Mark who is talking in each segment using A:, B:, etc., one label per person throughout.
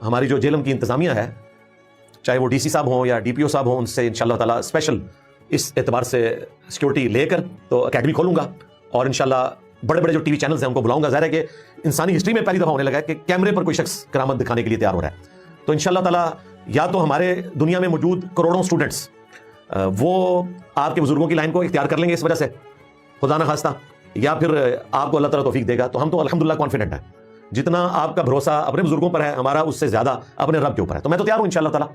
A: ہماری جو جیلم کی انتظامیہ ہے، چاہے وہ ڈی سی صاحب ہوں یا ڈی پی او صاحب ہوں، ان سے انشاءاللہ تعالیٰ اسپیشل اس اعتبار سے سیکورٹی لے کر تو اکیڈمی کھولوں گا، اور انشاءاللہ بڑے بڑے جو ٹی وی چینلز ہیں ان کو بلاؤں گا. ظاہر ہے کہ انسانی ہسٹری میں پہلی دفعہ ہونے لگا ہے کہ کیمرے پر کوئی شخص کرامت دکھانے کے لیے تیار ہو رہا ہے. تو انشاءاللہ تعالیٰ یا تو ہمارے دنیا میں موجود کروڑوں اسٹوڈنٹس وہ آپ کے بزرگوں کی لائن کو اختیار کر لیں گے اس وجہ سے خدا نہ خواستہ، یا پھر آپ کو اللہ تعالیٰ توفیق دے گا. تو ہم تو الحمدللہ کانفیڈنٹ ہیں، جتنا آپ کا بھروسہ اپنے بزرگوں پر ہے ہمارا اس سے زیادہ اپنے رب کے اوپر ہے. تو میں تو تیار ہوں انشاءاللہ تعالیٰ.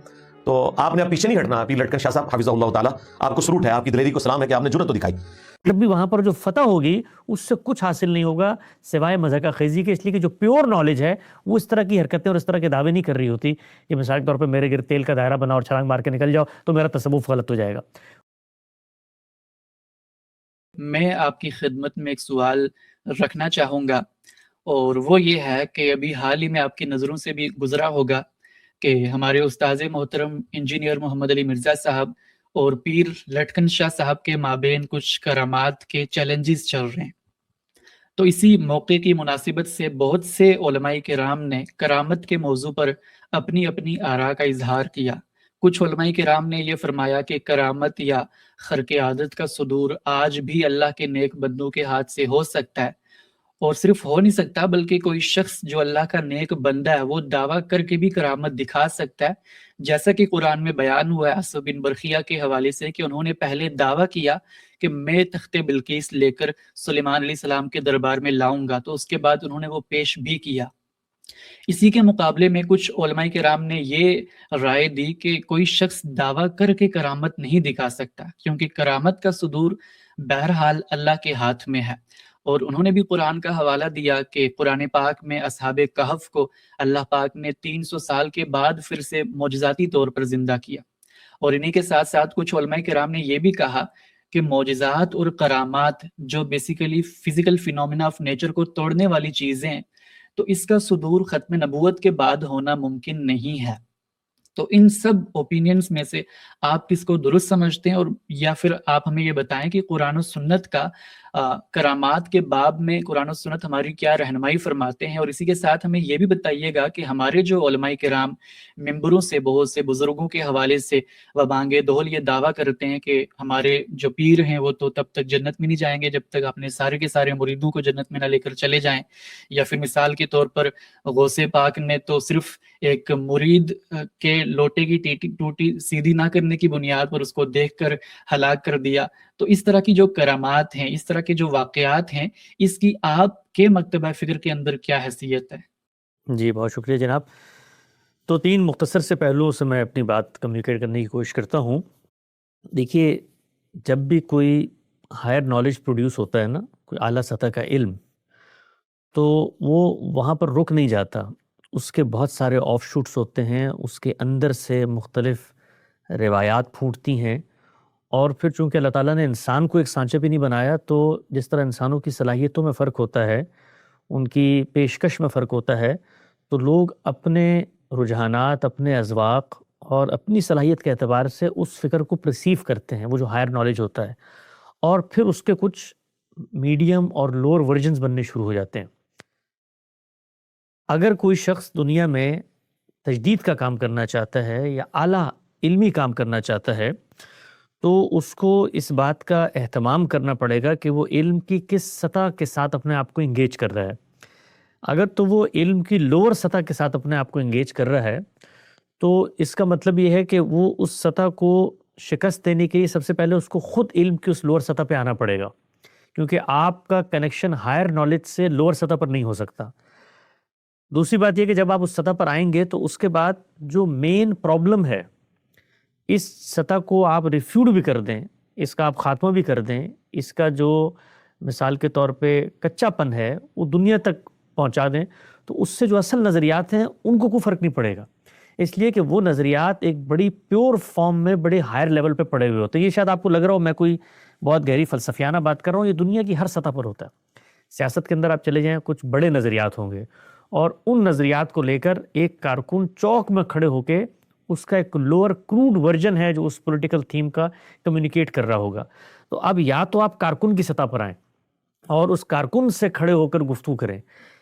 A: تو آپ نے اب پیچھے نہیں ہٹنا. پیر لٹکن شاہ صاحب حفظہ اللہ تعالیٰ، آپ کو سلوٹ ہے، آپ کی دلیری کو سلام ہے کہ آپ نے جرأت تو دکھائی.
B: جب بھی وہاں پر جو فتح ہوگی اس سے کچھ حاصل نہیں ہوگا سوائے مذہقہ خیزی کے، اس لیے کہ جو پیور نالج ہے وہ اس طرح کی حرکتیں اور اس طرح کے دعوے نہیں کر رہی ہوتی کہ مثال کے طور پہ میرے گرد تیل کا دائرہ بنا اور چھلانگ مار کے نکل جاؤ تو میرا تصوف غلط ہو جائے گا.
C: میں آپ کی خدمت میں ایک سوال رکھنا چاہوں گا، اور وہ یہ ہے کہ ابھی حال ہی میں آپ کی نظروں سے بھی گزرا ہوگا کہ ہمارے استاذ محترم انجینئر محمد علی مرزا صاحب اور پیر لٹکن شاہ صاحب کے مابین کچھ کرامات کے چیلنجز چل رہے ہیں. تو اسی موقع کی مناسبت سے بہت سے علماء کرام نے کرامت کے موضوع پر اپنی اپنی آراء کا اظہار کیا. کچھ علماء کرام نے یہ فرمایا کہ کرامت یا خرق عادت کا صدور آج بھی اللہ کے نیک بندوں کے ہاتھ سے ہو سکتا ہے، اور صرف ہو نہیں سکتا بلکہ کوئی شخص جو اللہ کا نیک بندہ ہے وہ دعویٰ کر کے بھی کرامت دکھا سکتا ہے، جیسا کہ قرآن میں بیان ہوا ہے اسد بن برخیہ کے حوالے سے کہ انہوں نے پہلے دعویٰ کیا کہ میں تخت بلقیس لے کر سلیمان علیہ السلام کے دربار میں لاؤں گا، تو اس کے بعد انہوں نے وہ پیش بھی کیا. اسی کے مقابلے میں کچھ علماء کرام نے یہ رائے دی کہ کوئی شخص دعویٰ کر کے کرامت نہیں دکھا سکتا، کیونکہ کرامت کا صدور بہرحال اللہ کے ہاتھ میں ہے. اور انہوں نے بھی قرآن کا حوالہ دیا کہ قرآن پاک میں اصحاب کہف کو اللہ پاک نے 300 سال کے بعد پھر سے معجزاتی طور پر زندہ کیا. اور انہی کے ساتھ ساتھ کچھ علماء کرام نے یہ بھی کہا کہ معجزات اور کرامات جو basically physical phenomena of nature کو توڑنے والی چیزیں ہیں، تو اس کا صدور ختم نبوت کے بعد ہونا ممکن نہیں ہے. تو ان سب اوپینینز میں سے آپ کس کو درست سمجھتے ہیں، اور یا پھر آپ ہمیں یہ بتائیں کہ قرآن و سنت کا کرامات کے باب میں قرآن و سنت ہماری کیا رہنمائی فرماتے ہیں. اور اسی کے ساتھ ہمیں یہ بھی بتائیے گا کہ ہمارے جو علماء کرام ممبروں سے بہت سے بزرگوں کے حوالے سے و بانگ دہل یہ دعویٰ کرتے ہیں کہ ہمارے جو پیر ہیں وہ تو تب تک جنت میں نہیں جائیں گے جب تک اپنے سارے کے سارے مریدوں کو جنت میں نہ لے کر چلے جائیں، یا پھر مثال کے طور پر غوث پاک نے تو صرف ایک مرید کے لوٹے کی ٹوٹی سیدھی نہ کرنے کی بنیاد پر اس کو دیکھ کر ہلاک کر دیا. تو اس طرح کی جو کرامات ہیں، اس طرح کے جو واقعات ہیں، اس کی آپ کے مکتبہ فکر کے اندر کیا حیثیت ہے؟
B: جی بہت شکریہ جناب. تو 3 مختصر سے پہلوؤں سے میں اپنی بات کمیونیکیٹ کرنے کی کوشش کرتا ہوں. دیکھیے، جب بھی کوئی ہائر نالج پروڈیوس ہوتا ہے نا، کوئی اعلیٰ سطح کا علم، تو وہ وہاں پر رک نہیں جاتا. اس کے بہت سارے آف شوٹس ہوتے ہیں، اس کے اندر سے مختلف روایات پھوٹتی ہیں. اور پھر چونکہ اللہ تعالیٰ نے انسان کو ایک سانچے پہ نہیں بنایا، تو جس طرح انسانوں کی صلاحیتوں میں فرق ہوتا ہے، ان کی پیشکش میں فرق ہوتا ہے، تو لوگ اپنے رجحانات، اپنے اذواق اور اپنی صلاحیت کے اعتبار سے اس فکر کو پرسیو کرتے ہیں، وہ جو ہائر نالج ہوتا ہے، اور پھر اس کے کچھ میڈیم اور لوور ورژنز بننے شروع ہو جاتے ہیں. اگر کوئی شخص دنیا میں تجدید کا کام کرنا چاہتا ہے یا اعلیٰ علمی کام کرنا چاہتا ہے، تو اس کو اس بات کا اہتمام کرنا پڑے گا کہ وہ علم کی کس سطح کے ساتھ اپنے آپ کو انگیج کر رہا ہے. اگر تو وہ علم کی لوور سطح کے ساتھ اپنے آپ کو انگیج کر رہا ہے، تو اس کا مطلب یہ ہے کہ وہ اس سطح کو شکست دینے کے لیے سب سے پہلے اس کو خود علم کی اس لوور سطح پہ آنا پڑے گا، کیونکہ آپ کا کنیکشن ہائر نالج سے لوور سطح پر نہیں ہو سکتا. دوسری بات یہ کہ جب آپ اس سطح پر آئیں گے تو اس کے بعد جو مین پرابلم ہے، اس سطح کو آپ ریفیوٹ بھی کر دیں، اس کا آپ خاتمہ بھی کر دیں، اس کا جو مثال کے طور پہ کچا پن ہے وہ دنیا تک پہنچا دیں، تو اس سے جو اصل نظریات ہیں ان کو کوئی فرق نہیں پڑے گا. اس لیے کہ وہ نظریات ایک بڑی پیور فارم میں بڑے ہائر لیول پہ پڑے ہوئے ہوتے ہیں. یہ شاید آپ کو لگ رہا ہو میں کوئی بہت گہری فلسفیانہ بات کر رہا ہوں، یہ دنیا کی ہر سطح پر ہوتا ہے. سیاست کے اندر آپ چلے جائیں، کچھ بڑے نظریات ہوں گے، اور ان نظریات کو لے کر ایک کارکن چوک میں کھڑے ہو کے اس کا ایک لوور کروڈ ورژن ہے جو اس پولیٹیکل تھیم کا کمیونیکیٹ کر رہا ہوگا. تو اب یا تو آپ کارکن کی سطح پر آئیں اور اس کارکن سے کھڑے ہو کر گفتگو کریں،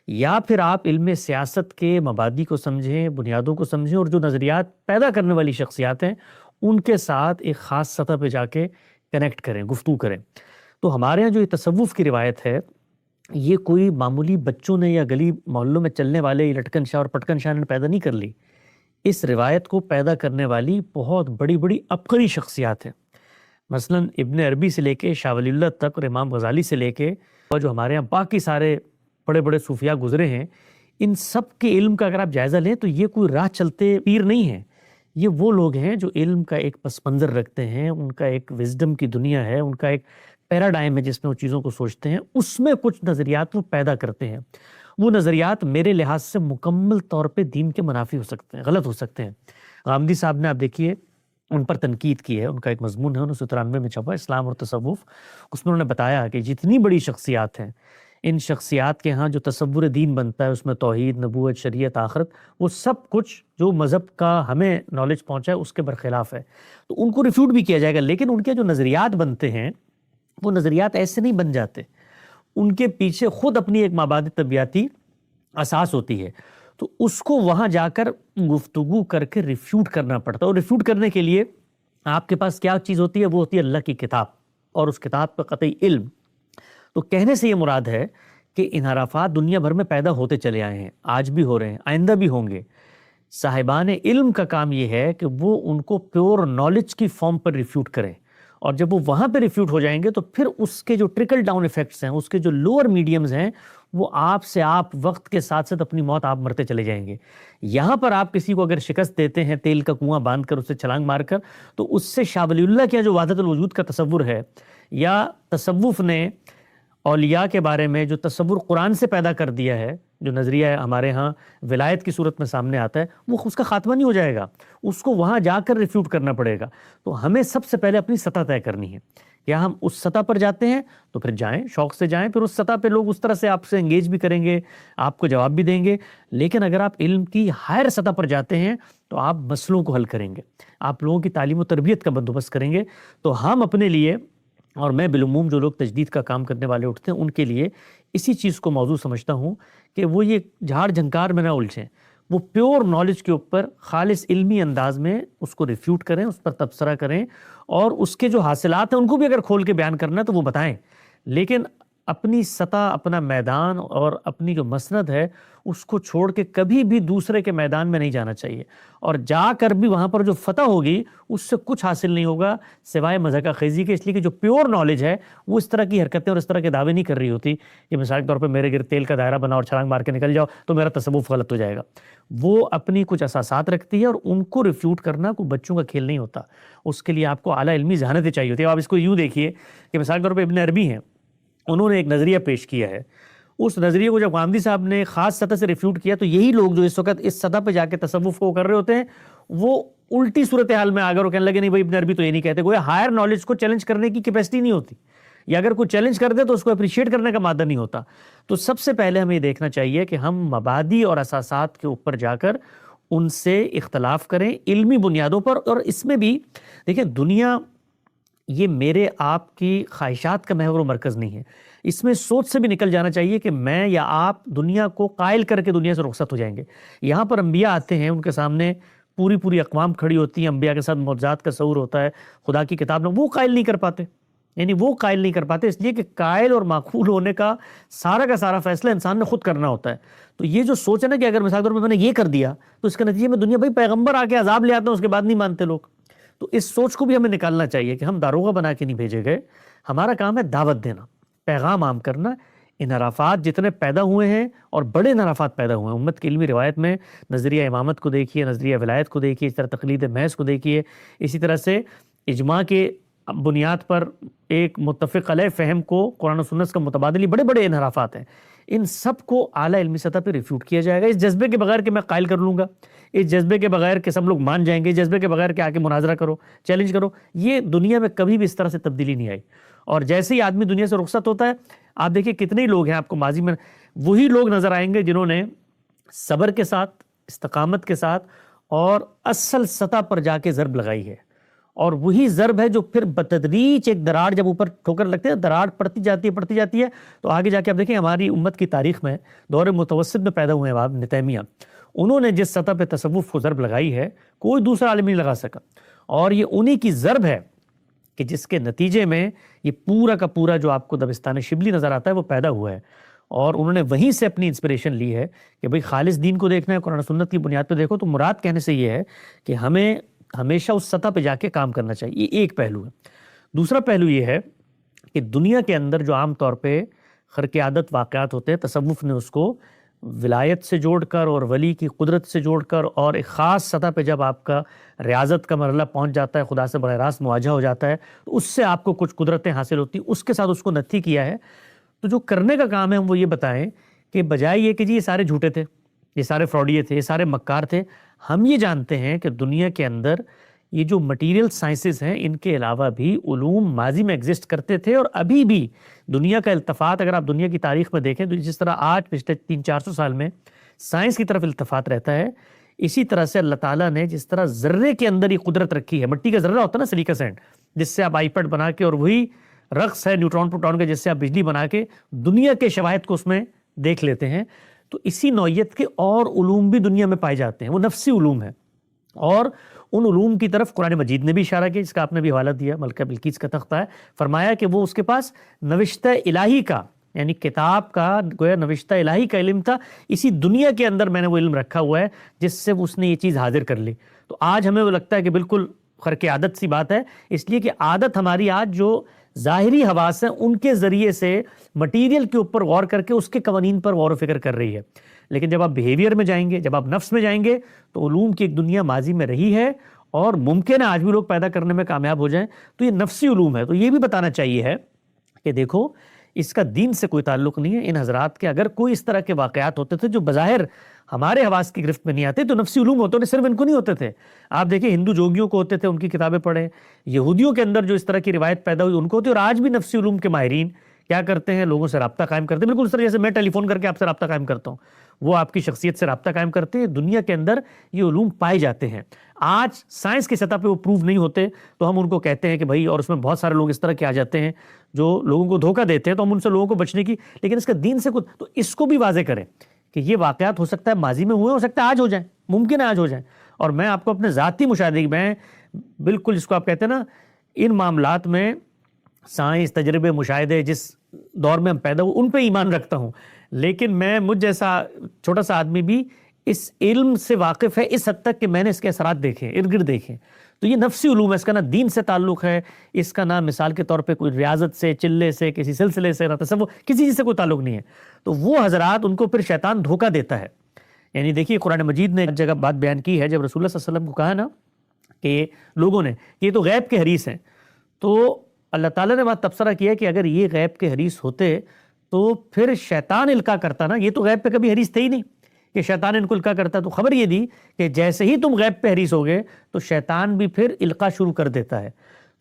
B: یا پھر آپ علم سیاست کے مبادی کو سمجھیں، بنیادوں کو سمجھیں، اور جو نظریات پیدا کرنے والی شخصیات ہیں ان کے ساتھ ایک خاص سطح پہ جا کے کنیکٹ کریں، گفتگو کریں۔ تو ہمارے ہاں جو یہ تصوف کی روایت ہے، یہ کوئی معمولی بچوں نے یا گلی محلوں میں چلنے والے لٹکن شاہ اور پٹکن شاہ نے پیدا نہیں کر لی۔ اس روایت کو پیدا کرنے والی بہت بڑی بڑی عبقری شخصیات ہیں۔ مثلا ابن عربی سے لے کے شاہ ولی اللہ تک اور امام غزالی سے لے کے اور جو ہمارے یہاں باقی سارے بڑے بڑے صوفیاء گزرے ہیں، ان سب کے علم کا اگر آپ جائزہ لیں تو یہ کوئی راہ چلتے پیر نہیں ہیں، یہ وہ لوگ ہیں جو علم کا ایک پس منظر رکھتے ہیں، ان کا ایک وزڈم کی دنیا ہے، ان کا ایک پیراڈائم ہے جس میں وہ چیزوں کو سوچتے ہیں، اس میں کچھ نظریات وہ پیدا کرتے ہیں۔ وہ نظریات میرے لحاظ سے مکمل طور پہ دین کے منافی ہو سکتے ہیں، غلط ہو سکتے ہیں۔ غامدی صاحب نے آپ دیکھیے ان پر تنقید کی ہے، ان کا ایک مضمون ہے 1993 میں چھپا، اسلام اور تصوف، اس میں انہوں نے بتایا کہ جتنی بڑی شخصیات ہیں، ان شخصیات کے ہاں جو تصور دین بنتا ہے اس میں توحید، نبوت، شریعت، آخرت، وہ سب کچھ جو مذہب کا ہمیں نالج پہنچا ہے اس کے برخلاف ہے، تو ان کو ریفیوٹ بھی کیا جائے گا۔ لیکن ان کے جو نظریات بنتے ہیں وہ نظریات ایسے نہیں بن جاتے، ان کے پیچھے خود اپنی ایک مابعدی طبیعتی اساس ہوتی ہے، تو اس کو وہاں جا کر گفتگو کر کے ریفیوٹ کرنا پڑتا ہے۔ اور ریفیوٹ کرنے کے لیے آپ کے پاس کیا چیز ہوتی ہے؟ وہ ہوتی ہے اللہ کی کتاب اور اس کتاب کا قطعی علم۔ تو کہنے سے یہ مراد ہے کہ انحرافات دنیا بھر میں پیدا ہوتے چلے آئے ہیں، آج بھی ہو رہے ہیں، آئندہ بھی ہوں گے۔ صاحبان علم کا کام یہ ہے کہ وہ ان کو پیور نالج کی فارم پر ریفیوٹ کریں، اور جب وہ وہاں پہ ریفیوٹ ہو جائیں گے تو پھر اس کے جو ٹرکل ڈاؤن ایفیکٹس ہیں، اس کے جو لوور میڈیمز ہیں، وہ آپ سے آپ وقت کے ساتھ ساتھ اپنی موت آپ مرتے چلے جائیں گے۔ یہاں پر آپ کسی کو اگر شکست دیتے ہیں تیل کا کنواں باندھ کر، اسے چھلانگ مار کر، تو اس سے شاہ ولی اللہ کے جو وحدت الوجود کا تصور ہے، یا تصوف نے اولیاء کے بارے میں جو تصور قرآن سے پیدا کر دیا ہے، جو نظریہ ہمارے ہاں ولایت کی صورت میں سامنے آتا ہے، وہ اس کا خاتمہ نہیں ہو جائے گا، اس کو وہاں جا کر ریفیوٹ کرنا پڑے گا۔ تو ہمیں سب سے پہلے اپنی سطح طے کرنی ہے، یا ہم اس سطح پر جاتے ہیں تو پھر جائیں، شوق سے جائیں، پھر اس سطح پہ لوگ اس طرح سے آپ سے انگیج بھی کریں گے، آپ کو جواب بھی دیں گے۔ لیکن اگر آپ علم کی ہائر سطح پر جاتے ہیں تو آپ مسئلوں کو حل کریں گے، آپ لوگوں کی تعلیم و تربیت کا بندوبست کریں گے۔ تو ہم اپنے لیے، اور میں بالعموم جو لوگ تجدید کا کام کرنے والے اٹھتے ہیں ان کے لیے اسی چیز کو موضوع سمجھتا ہوں کہ وہ یہ جھاڑ جھنکار میں نہ الجھیں، وہ پیور نالج کے اوپر خالص علمی انداز میں اس کو ریفیوٹ کریں، اس پر تبصرہ کریں، اور اس کے جو حاصلات ہیں ان کو بھی اگر کھول کے بیان کرنا ہے تو وہ بتائیں، لیکن اپنی سطح، اپنا میدان اور اپنی جو مسند ہے اس کو چھوڑ کے کبھی بھی دوسرے کے میدان میں نہیں جانا چاہیے، اور جا کر بھی وہاں پر جو فتح ہوگی اس سے کچھ حاصل نہیں ہوگا سوائے مذہقہ خیزی کے، اس لیے کہ جو پیور نالج ہے وہ اس طرح کی حرکتیں اور اس طرح کے دعوے نہیں کر رہی ہوتی کہ مثال کے طور پہ میرے گرد تیل کا دائرہ بنا اور چھلانگ مار کے نکل جاؤ تو میرا تصوف غلط ہو جائے گا۔ وہ اپنی کچھ اساسات رکھتی ہے اور ان کو ریفیوٹ کرنا کوئی بچوں کا کھیل نہیں ہوتا، اس کے لیے آپ کو اعلیٰ علمی ذہانتیں چاہیے ہوتی ہے۔ آپ اس کو یوں دیکھیے کہ مثال کے طور پہ ابن عربی ہیں، انہوں نے ایک نظریہ پیش کیا ہے، اس نظریے کو جب غامدی صاحب نے خاص سطح سے ریفیوٹ کیا تو یہی لوگ جو اس وقت اس سطح پہ جا کے تصوف کو کر رہے ہوتے ہیں وہ الٹی صورتحال میں آ گئے اور کہنے لگے نہیں بھائی ابن عربی تو یہ نہیں کہتے، گویا ہائر نالج کو چیلنج کرنے کی کیپیسٹی نہیں ہوتی، یا اگر کوئی چیلنج کر دے تو اس کو اپریشیٹ کرنے کا مادہ نہیں ہوتا۔ تو سب سے پہلے ہمیں یہ دیکھنا چاہیے کہ ہم مبادی اور اساسات کے اوپر جا کر ان سے اختلاف کریں علمی بنیادوں پر۔ اور اس میں بھی دیکھیں، دنیا یہ میرے آپ کی خواہشات کا محور و مرکز نہیں ہے، اس میں سوچ سے بھی نکل جانا چاہیے کہ میں یا آپ دنیا کو قائل کر کے دنیا سے رخصت ہو جائیں گے۔ یہاں پر انبیاء آتے ہیں، ان کے سامنے پوری اقوام کھڑی ہوتی ہیں، انبیاء کے ساتھ معجزات کا شعور ہوتا ہے، خدا کی کتاب میں وہ قائل نہیں کر پاتے، یعنی وہ قائل نہیں کر پاتے اس لیے کہ قائل اور معقول ہونے کا سارا فیصلہ انسان نے خود کرنا ہوتا ہے۔ تو یہ جو سوچ ہے نا کہ اگر مثال کے طور پہ میں نے یہ کر دیا تو اس کے نتیجے میں دنیا بھائی پیغمبر آ کے عذاب لے آتے ہیں اس کے بعد نہیں مانتے لوگ، تو اس سوچ کو بھی ہمیں نکالنا چاہیے کہ ہم داروغہ بنا کے نہیں بھیجے گئے، ہمارا کام ہے دعوت دینا، پیغام عام کرنا۔ انحرافات جتنے پیدا ہوئے ہیں اور بڑے انحرافات پیدا ہوئے ہیں امت کی علمی روایت میں، نظریہ امامت کو دیکھیے، نظریہ ولایت کو دیکھیے، اس طرح تقلید محض کو دیکھیے، اسی طرح سے اجماع کے بنیاد پر ایک متفق علیہ فہم کو قرآن و سنت کا متبادلی، بڑے انحرافات ہیں، ان سب کو اعلیٰ علمی سطح پہ ریفیوٹ کیا جائے گا، اس جذبے کے بغیر کہ میں قائل کر لوں گا، اس جذبے کے بغیر کہ سب لوگ مان جائیں گے، اس جذبے کے بغیر کہ آ کے مناظرہ کرو، چیلنج کرو، یہ دنیا میں کبھی بھی اس طرح سے تبدیلی نہیں آئی۔ اور جیسے ہی آدمی دنیا سے رخصت ہوتا ہے، آپ دیکھیں کتنے ہی لوگ ہیں آپ کو ماضی میں وہی لوگ نظر آئیں گے جنہوں نے صبر کے ساتھ، استقامت کے ساتھ اور اصل سطح پر جا کے ضرب لگائی ہے، اور وہی ضرب ہے جو پھر بتدریج ایک دراڑ جب اوپر ٹھوکر لگتے ہیں، دراڑ پڑتی جاتی ہے تو آگے جا کے آپ دیکھیں ہماری امت کی تاریخ میں دور متوسط میں پیدا ہوئے ہیں ابن تیمیہ، انہوں نے جس سطح پہ تصوف کو ضرب لگائی ہے کوئی دوسرا عالم نہیں لگا سکا، اور یہ انہی کی ضرب ہے کہ جس کے نتیجے میں یہ پورا کا پورا جو آپ کو دبستان شبلی نظر آتا ہے وہ پیدا ہوا ہے، اور انہوں نے وہیں سے اپنی انسپریشن لی ہے کہ بھئی خالص دین کو دیکھنا ہے، قرآن و سنت کی بنیاد پہ دیکھو، تو مراد کہنے سے یہ ہے کہ ہمیں ہمیشہ اس سطح پہ جا کے کام کرنا چاہیے، یہ ایک پہلو ہے۔ دوسرا پہلو یہ ہے کہ دنیا کے اندر جو عام طور پہ خرق عادت واقعات ہوتے ہیں، تصوف نے اس کو ولایت سے جوڑ کر اور ولی کی قدرت سے جوڑ کر، اور ایک خاص سطح پہ جب آپ کا ریاضت کا مرحلہ پہنچ جاتا ہے، خدا سے براہ راست مواجہہ ہو جاتا ہے، تو اس سے آپ کو کچھ قدرتیں حاصل ہوتی ہیں، اس کے ساتھ اس کو نتھی کیا ہے۔ تو جو کرنے کا کام ہے ہم وہ یہ بتائیں کہ بجائے یہ کہ جی یہ سارے جھوٹے تھے، یہ سارے فراڈیے تھے، یہ سارے مکار تھے، ہم یہ جانتے ہیں کہ دنیا کے اندر یہ جو مٹیریل سائنسز ہیں ان کے علاوہ بھی علوم ماضی میں ایگزسٹ کرتے تھے، اور ابھی بھی دنیا کا التفات اگر آپ دنیا کی تاریخ میں دیکھیں تو جس طرح آج پچھلے 300-400 سال میں سائنس کی طرف التفات رہتا ہے، اسی طرح سے اللہ تعالیٰ نے جس طرح ذرے کے اندر یہ قدرت رکھی ہے، مٹی کا ذرہ ہوتا ہے نا سلیکا سینڈ، جس سے آپ آئی پیڈ بنا کے، اور وہی رقص ہے نیوٹرون پروٹون کا جس سے آپ بجلی بنا کے دنیا کے شواہد کو اس میں دیکھ لیتے ہیں، تو اسی نوعیت کے اور علوم بھی دنیا میں پائے جاتے ہیں، وہ نفسی علوم ہیں، اور ان علوم کی طرف قرآن مجید نے بھی اشارہ کیا، جس کا آپ نے بھی حوالہ دیا، ملکہ بلقیس کا تختہ ہے، فرمایا کہ وہ اس کے پاس نوشتہ الہی کا، یعنی کتاب کا گویا نوشتہ الہی کا علم تھا، اسی دنیا کے اندر میں نے وہ علم رکھا ہوا ہے جس سے اس نے یہ چیز حاضر کر لی۔ تو آج ہمیں وہ لگتا ہے کہ بالکل خرق عادت سی بات ہے، اس لیے کہ عادت ہماری آج جو ظاہری حواس ہیں ان کے ذریعے سے مٹیریل کے اوپر غور کر کے اس کے قوانین پر غور و فکر کر رہی ہے، لیکن جب آپ بیہیویئر میں جائیں گے، جب آپ نفس میں جائیں گے، تو علوم کی ایک دنیا ماضی میں رہی ہے اور ممکن ہے آج بھی لوگ پیدا کرنے میں کامیاب ہو جائیں، تو یہ نفسی علوم ہے۔ تو یہ بھی بتانا چاہیے ہے کہ دیکھو اس کا دین سے کوئی تعلق نہیں ہے، ان حضرات کے اگر کوئی اس طرح کے واقعات ہوتے تھے جو بظاہر ہمارے حواس کی گرفت میں نہیں آتے تو نفسی علوم ہوتے ہیں، صرف ان کو نہیں ہوتے تھے۔ آپ دیکھیں ہندو جوگیوں کو ہوتے تھے، ان کی کتابیں پڑھیں، یہودیوں کے اندر جو اس طرح کی روایت پیدا ہوئی ان کو ہوتی ہے، اور آج بھی نفسی علوم کے ماہرین کیا کرتے ہیں، لوگوں سے رابطہ قائم کرتے ہیں، بالکل اس طرح جیسے میں ٹیلی فون کر کے آپ سے رابطہ قائم کرتا ہوں، وہ آپ کی شخصیت سے رابطہ قائم کرتے ہیں۔ دنیا کے اندر یہ علوم پائے جاتے ہیں، آج سائنس کی سطح پہ وہ پروو نہیں ہوتے تو ہم ان کو کہتے ہیں کہ بھائی، اور اس میں بہت سارے لوگ اس طرح کے آ جاتے ہیں جو لوگوں کو دھوکہ دیتے ہیں، تو ہم ان سے لوگوں کو بچنے کی، لیکن اس کا دین سے کچھ، تو اس کو بھی واضح کریں کہ یہ واقعات ہو سکتا ہے ماضی میں ہوئے، ہو سکتا ہے آج ہو جائیں، ممکن ہے آج ہو جائیں۔ اور میں آپ کو اپنے ذاتی مشاہدے میں بالکل جس کو آپ کہتے ہیں نا، ان معاملات میں سائنس، تجربے، مشاہدے جس دور میں ہم پیدا ہوئے ان پہ ایمان رکھتا ہوں، لیکن میں مجھ جیسا چھوٹا سا آدمی بھی اس علم سے واقف ہے اس حد تک کہ میں نے اس کے اثرات دیکھے، ارد گرد دیکھے۔ تو یہ نفسی علوم ہے، اس کا نہ دین سے تعلق ہے، اس کا نہ مثال کے طور پہ کوئی ریاضت سے، چلے سے، کسی سلسلے سے، نہ تصوف، کسی چیز سے کوئی تعلق نہیں ہے۔ تو وہ حضرات ان کو پھر شیطان دھوکہ دیتا ہے۔ یعنی دیکھیے قرآن مجید نے ایک جگہ بات بیان کی ہے، جب رسول اللہ صلی اللہ علیہ وسلم کو کہا نا کہ لوگوں نے یہ تو غیب کے حریث ہیں، تو اللہ تعالیٰ نے بات تبصرہ کیا کہ اگر یہ غیب کے حریث ہوتے تو پھر شیطان القا کرتا نا، یہ تو غیب پہ کبھی حریث تھے ہی نہیں کہ شیطان ان کو القا کرتا، تو خبر یہ دی کہ جیسے ہی تم غیب پہ حریث ہوگے تو شیطان بھی پھر القا شروع کر دیتا ہے۔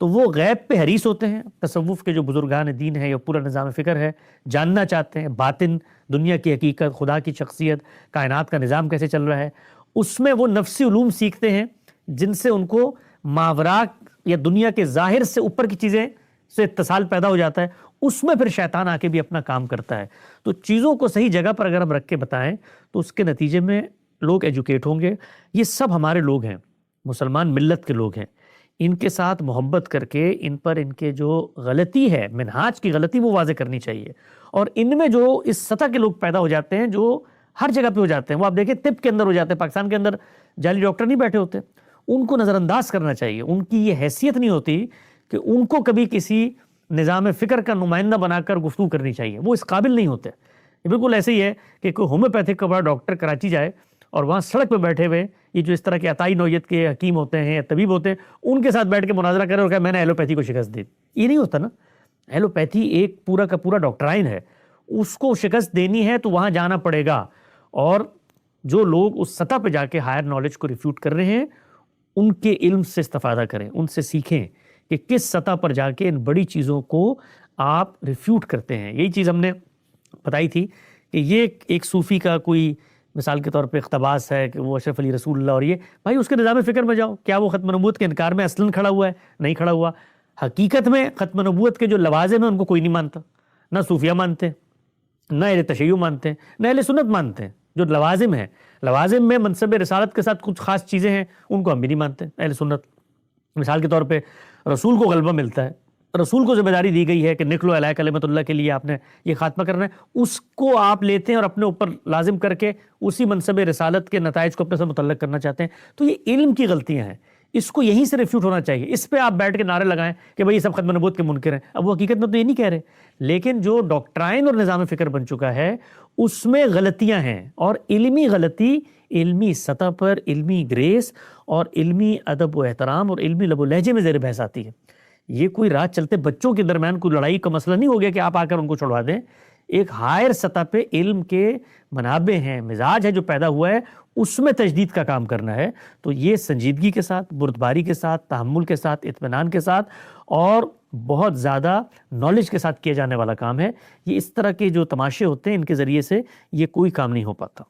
B: تو وہ غیب پہ حریث ہوتے ہیں، تصوف کے جو بزرگان دین ہیں یا پورا نظام فکر ہے، جاننا چاہتے ہیں باطن، دنیا کی حقیقت، خدا کی شخصیت، کائنات کا نظام کیسے چل رہا ہے، اس میں وہ نفسی علوم سیکھتے ہیں جن سے ان کو ماورا یا دنیا کے ظاہر سے اوپر کی چیزیں سے اتصال پیدا ہو جاتا ہے، اس میں پھر شیطان آ کے بھی اپنا کام کرتا ہے۔ تو چیزوں کو صحیح جگہ پر اگر ہم رکھ کے بتائیں تو اس کے نتیجے میں لوگ ایجوکیٹ ہوں گے۔ یہ سب ہمارے لوگ ہیں، مسلمان ملت کے لوگ ہیں، ان کے ساتھ محبت کر کے ان پر ان کے جو غلطی ہے، منہاج کی غلطی، وہ واضح کرنی چاہیے۔ اور ان میں جو اس سطح کے لوگ پیدا ہو جاتے ہیں جو ہر جگہ پہ ہو جاتے ہیں، وہ آپ دیکھیں طب کے اندر ہو جاتے ہیں، پاکستان کے اندر جعلی ڈاکٹر نہیں بیٹھے ہوتے، ان کو نظر انداز کرنا چاہیے۔ ان کی یہ حیثیت نہیں ہوتی کہ ان کو کبھی کسی نظام فکر کا نمائندہ بنا کر گفتگو کرنی چاہیے، وہ اس قابل نہیں ہوتے۔ یہ بالکل ایسے ہی ہے کہ کوئی ہومیوپیتھک کا بڑا ڈاکٹر کراچی جائے اور وہاں سڑک پہ بیٹھے ہوئے یہ جو اس طرح کے عطائی نوعیت کے حکیم ہوتے ہیں یا طبیب ہوتے ہیں، ان کے ساتھ بیٹھ کے مناظرہ کرے اور کہے میں نے ایلوپیتھی کو شکست دی، یہ نہیں ہوتا نا۔ ایلوپیتھی ایک پورا کا پورا ڈاکٹرائن ہے، اس کو شکست دینی ہے تو وہاں جانا پڑے گا، اور جو لوگ اس سطح پہ جا کے ہائر نالج کو ریفیوٹ کر رہے ہیں ان کے علم سے استفادہ کریں، ان سے سیکھیں کہ کس سطح پر جا کے ان بڑی چیزوں کو آپ ریفیوٹ کرتے ہیں۔ یہی چیز ہم نے بتائی تھی کہ یہ ایک صوفی کا کوئی مثال کے طور پہ اقتباس ہے کہ وہ اشرف علی رسول اللہ، اور یہ بھائی اس کے نظام فکر میں جاؤ، کیا وہ ختم نبوت کے انکار میں اصلاً کھڑا ہوا ہے؟ نہیں کھڑا ہوا۔ حقیقت میں ختم نبوت کے جو لوازم ہیں ان کو کوئی نہیں مانتا، نہ صوفیہ مانتے، نہ اہل تشیع مانتے ہیں، نہ اہل سنت مانتے ہیں۔ جو لوازم ہیں، لوازم میں منصب رسالت کے ساتھ کچھ خاص چیزیں ہیں، ان کو ہم بھی نہیں مانتے اہل سنت۔ مثال کے طور پہ رسول کو غلبہ ملتا ہے، رسول کو ذمہ داری دی گئی ہے کہ نکلو علیہ کلمت اللہ کے لیے آپ نے یہ خاتمہ کرنا ہے، اس کو آپ لیتے ہیں اور اپنے اوپر لازم کر کے اسی منصب رسالت کے نتائج کو اپنے سے متعلق کرنا چاہتے ہیں۔ تو یہ علم کی غلطیاں ہیں، اس کو یہیں سے ریفیوٹ ہونا چاہیے۔ اس پہ آپ بیٹھ کے نعرے لگائیں کہ بھئی یہ سب ختم نبوت کے منکر ہیں، اب وہ حقیقت میں تو یہ نہیں کہہ رہے، لیکن جو ڈاکٹرائن اور نظام فکر بن چکا ہے اس میں غلطیاں ہیں، اور علمی غلطی علمی سطح پر علمی گریس اور علمی ادب و احترام اور علمی لب و لہجے میں زیر بحث آتی ہے۔ یہ کوئی رات چلتے بچوں کے درمیان کوئی لڑائی کا مسئلہ نہیں ہو گیا کہ آپ آ کر ان کو چھڑوا دیں۔ ایک ہائر سطح پہ علم کے منابع ہیں، مزاج ہے جو پیدا ہوا ہے، اس میں تجدید کا کام کرنا ہے۔ تو یہ سنجیدگی کے ساتھ، بردباری کے ساتھ، تحمل کے ساتھ، اطمینان کے ساتھ اور بہت زیادہ نالج کے ساتھ کیا جانے والا کام ہے۔ یہ اس طرح کے جو تماشے ہوتے ہیں ان کے ذریعے سے یہ کوئی کام نہیں ہو پاتا۔